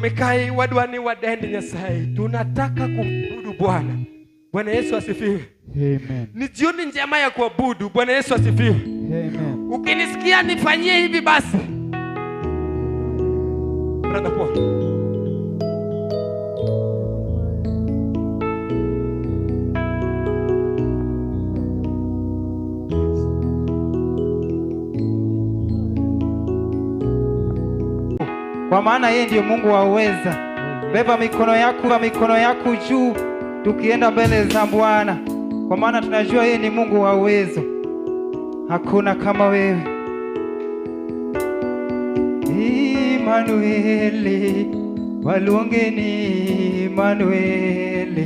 Mikai wadwani wadende Nyasaye. Tunataka kumwabudu Bwana. Bwana Yesu asifiwe. Amen. Ni jioni njema ya kuabudu. Bwana Yesu asifiwe. Amen. Ukinisikia nifanyie hivi basi. Brother Paul. Kwa maana yeye ndiye Mungu wa uweza. Beba mikono yako juu tukienda mbele za Bwana. Kwa maana tunajua yeye ni Mungu wa uwezo. Hakuna kama wewe. Emmanuel, walungeni Emmanuel.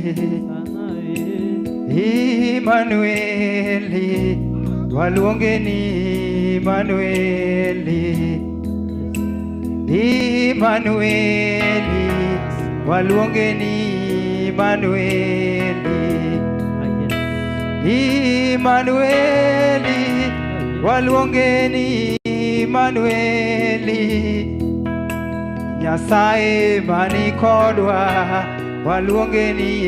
Emmanuel, walungeni Emmanuel. Emmanuel, walungeni Emmanuel. Emmanuel, walungeni Emmanuel. Nyasaye mani kodwa, walungeni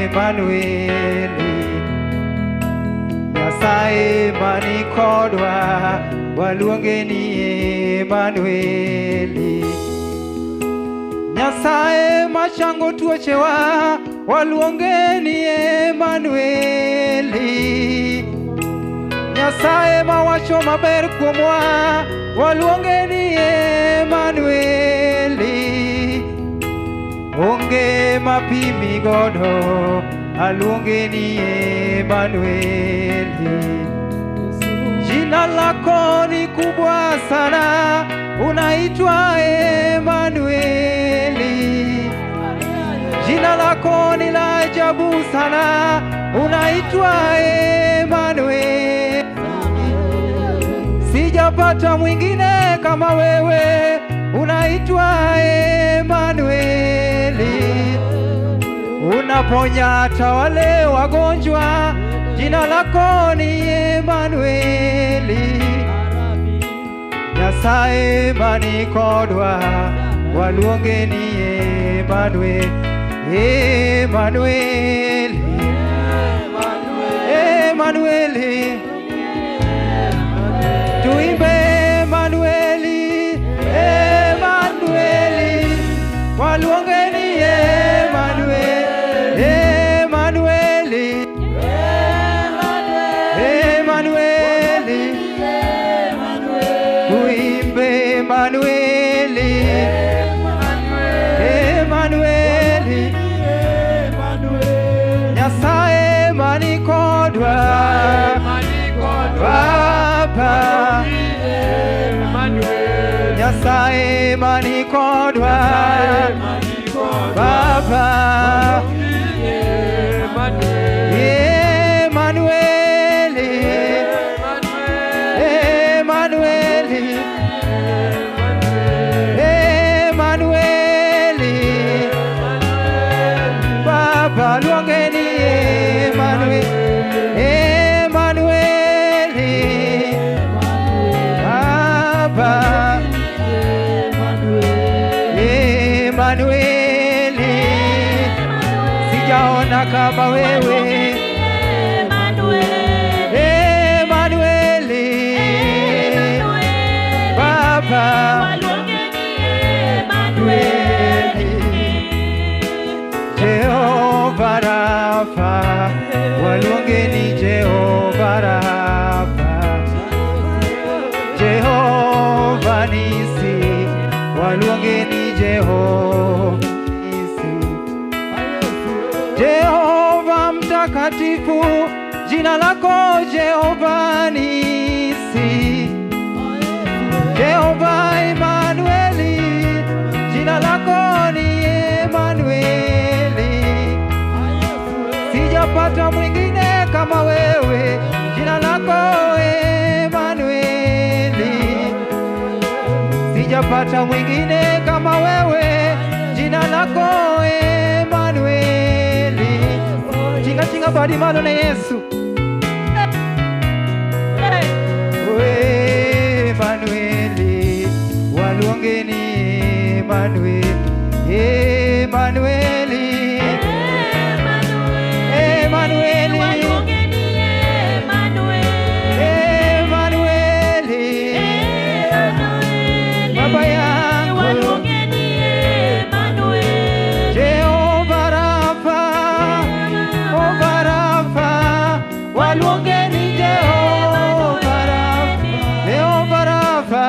Emmanuel. Nyasaye mani kodwa, walungeni Emmanuel. Nyasaye machango tuochewa, walungeni Emmanuel. Nyasaye mawacho maber kuomwa, walungeni Emmanuel. Onge mapimi godo, alungeni Emmanuel. Jina lako ni kubwa sana, unaitwa Emmanuel. Jina lako ni la ajabu sana, unaitwa Emmanuel. Sijapata mwingine kama wewe, unaitwa Emmanuel. Unaponya hata wale wagonjwa, jina lako ni Emmanuel. Nyasaye mani kodwa, walungeni Emmanuel. Emmanuel, Emmanuel, tuimbe Emmanuel. Emmanuel, walungeni Emmanuel. Emmanuel, Emmanuel, tuimbe Emmanuel. Emmanuel, Nyasaye mani kodwa, Baba. Nyasaye mani kodwa, Baba. Emmanuel, Emmanuel, Emmanuel, Baba lungeni Emmanuel. Emmanuel, Baba. Emmanuel, sijaona kama wewe. Emmanuel, Baba. Jehovah Rapha, walungeni Jehovah Rapha. Jehovah Nisi, walungeni Jehovah Nisi. Jehovah mtakatifu, jina lako Jehovah Nisi. Jehovah Emmanuel, jina lako ni Emmanuel. Sijapata mwingine kama wewe, jina lako Emmanuel. Sijapata mwingine kama wewe, jina lako Emmanuel. Chinga chinga badi malo na Yesu. Emmanuel, walungeni Emmanuel. Emanueli, Emanueli, Emanueli, Baba yangu Jehova Rafa, Jehova Rafa, waluongeni Jehova Rafa, Jehova Rafa,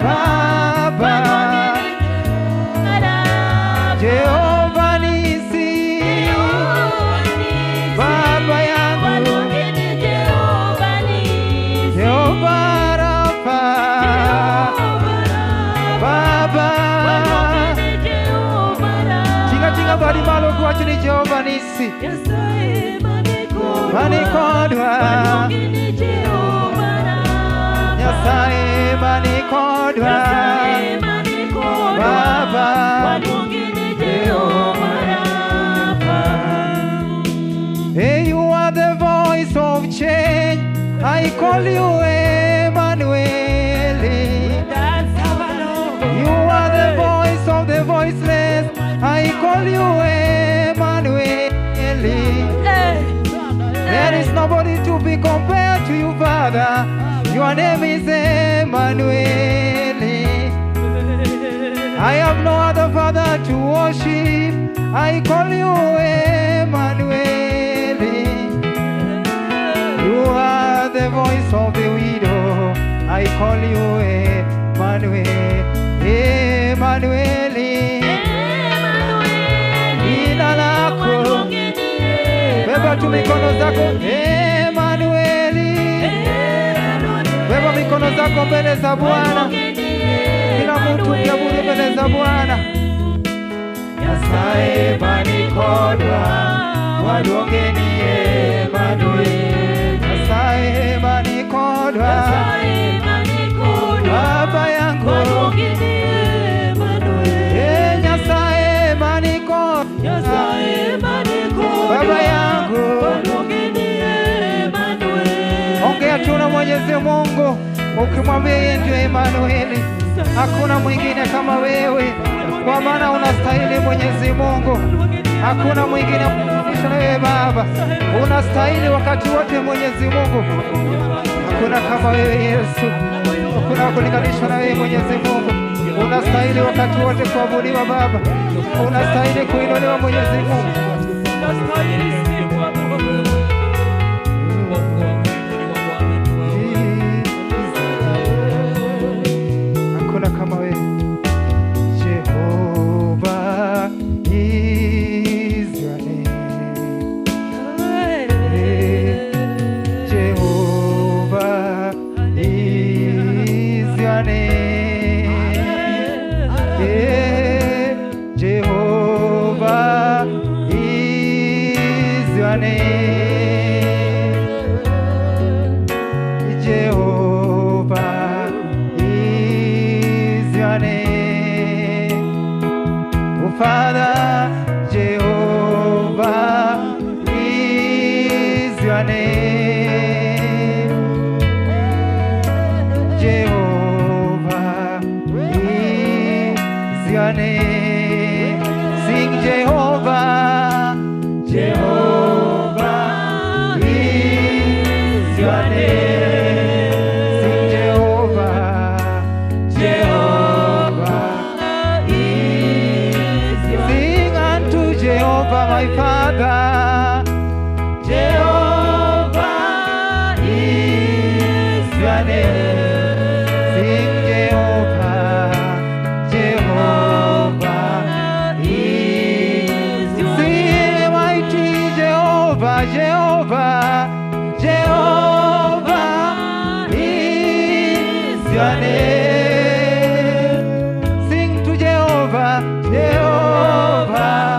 Baba Jehova Nisi, Baba yangu Jehova Rafa, Baba Tinga bari malo kuachini Jehova Nisi, Manikodwa Nyasaye Manikodwa Baba Hey, you are the voice of change. I call you Emmanuel. You are the voice of the voiceless. I call you Emmanuel. There is nobody to be compared to you, Father. Your name is Emmanuel. I have no other Father to worship. I call you Emmanuel. You are the voice of the widow. I call you Emmanuel. Emmanuel. Jina lako. Beba tu mikono zako. Emmanuel. Beba mikono zako mbele za Bwana. Kila mtu kiabudu mbele za Bwana. Nyasaye Manikodwa, waluongeni Emmanuel. Nyasaye Manikodwa, Baba yangu Nyasaye Manikodwa, Baba yangu. Ongea tu na Mwenyezi Mungu ukimwambia yeye ndiye Emmanuel. Hakuna mwingine kama wewe, kwa maana unastahili Mwenyezi Mungu. Hakuna mwingine na wewe Baba, unastahili wakati wote Mwenyezi Mungu. Hakuna kama wewe Yesu, hakuna kulinganishwa na wewe Mwenyezi Mungu. Unastahili wakati wote kuabudiwa Baba, unastahili kuinuliwa Mwenyezi Mungu. Hakuna kama wewe. Jehovah is your name. Jehovah is your name. Jehovah is your name. Jehovah is your name. Oh Father, Jehovah is your name. Jehovah is your name. Sing Jehovah, Jehovah is your name. Sing Jehovah, Jehovah is your name. Sing unto Jehovah my Father. Jehovah is your name. Sing Jehovah, Jehovah is your name. Sing mighty Jehovah, Jehovah, Jehovah is your name. Sing to Jehovah, Jehovah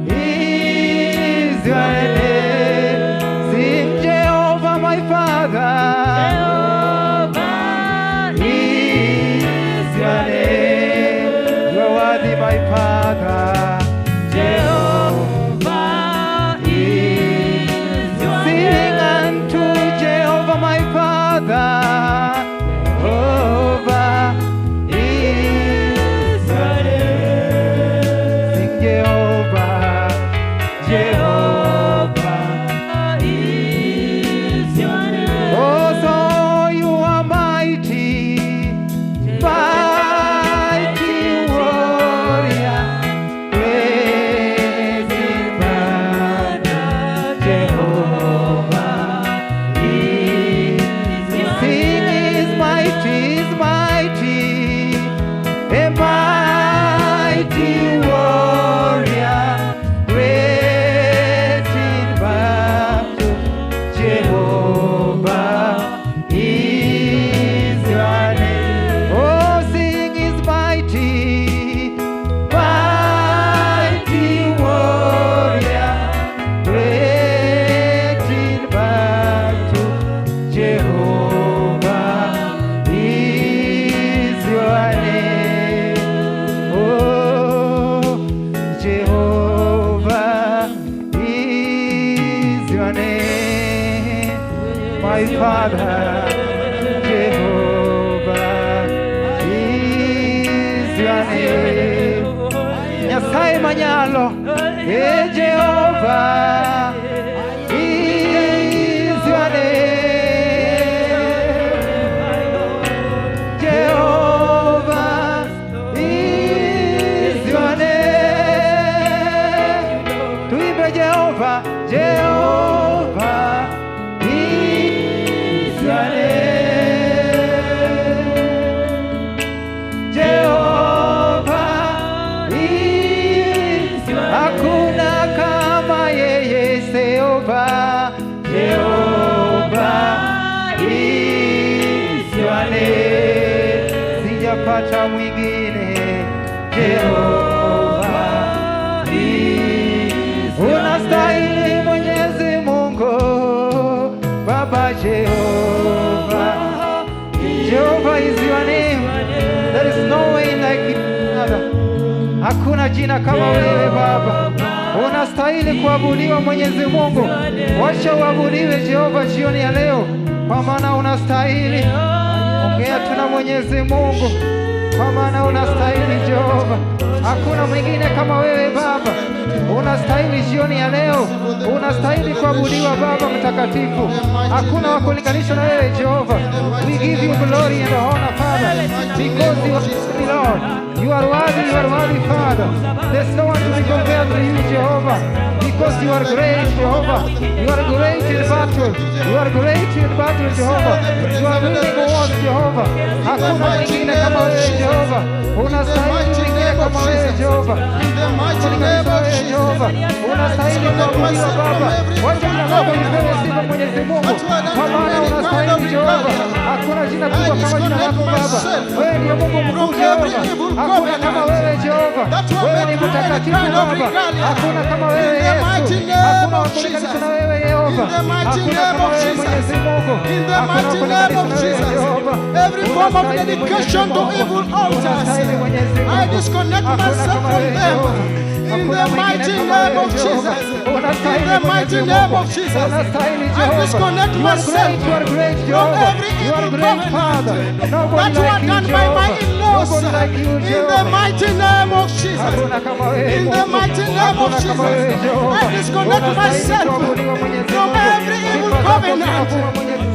is your name. Sing Jehovah my Father. Jehovah is your name. You are worthy my Father. Jehovah is your name. Sing unto Jehovah my Father. Jehovah is your name. my Father. Jehovah is your name. Nyasaye manyalo, Jehovah is your name. Jehovah is your name. Tuimbe Jehovah, Jehovah is your name. Jehovah is your name. Hakuna kama yeye Jehovah. Jehovah is your name. Sijapata mwingine. Jehovah is your name. Unastahili Mwenyezi Mungu Baba. Jehovah, Jehovah is your name. There is no way like you, Father. Hakuna jina kama wewe Baba. Unastahili kuabudiwa Mwenyezi Mungu. Wacha uabudiwe Jehova jioni ya leo, kwa maana unastahili. Ongea tuna Mwenyezi Mungu, kwa maana unastahili Jehova. Hakuna mwingine kama wewe Baba. Unastahili jioni ya leo, unastahili kuabudiwa Baba mtakatifu. Hakuna wa kulinganisha na wewe Jehova. We give you glory and honor Father, because you are the Lord. You are worthy, Father. There's no one to be compared to you Jehovah, because you are great Jehovah. You are great in battle. You are great in battle Jehovah. You are winning wars Jehovah. Hakuna mwingine kama wewe Jehova. Unastahili mwingine kama wewe Jehova. Jehova, unastahili kuabudiwa Baba. Wacha jina lako lipewe sifa Mwenyezi Mungu, kwa maana unastahili Jehova. Hakuna jina kubwa kama jina lako Baba. Wewe ni Mungu mkuu Jehova. Hakuna kama wewe Jehova. Wewe ni mtakatifu Baba. Hakuna kama wewe Yesu. Hakuna wa kulinganisha na wewe Yehova. Hakuna kama wewe Mwenyezi Mungu. Hakuna wa kulinganisha na wewe Jehova. Every form of dedication to evil altars, I disconnect myself from them. In the mighty name of Jesus. In the mighty name of Jesus. I disconnect myself from every evil covenant that were done by my in-laws. In the mighty name of Jesus. In the mighty name of Jesus. I disconnect myself from every evil covenant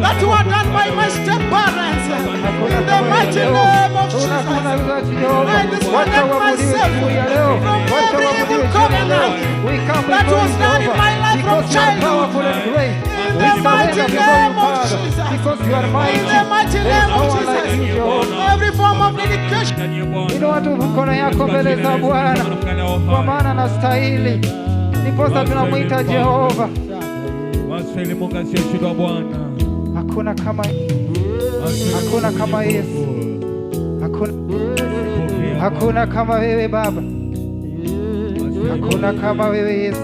that were done by my step-parents. In the mighty name of Jesus. I disconnect myself from every evil covenant that was done in my life from childhood. In the mighty name of Jesus. In the mighty name of Jesus. Every form of dedication. Inua tu mikono yako mbele za Bwana, kwa maana anastahili. Ndiposa tunamwita Jehova. Hakuna kama Yesu. Hakuna kama wewe Baba. Hakuna kama wewe Yesu.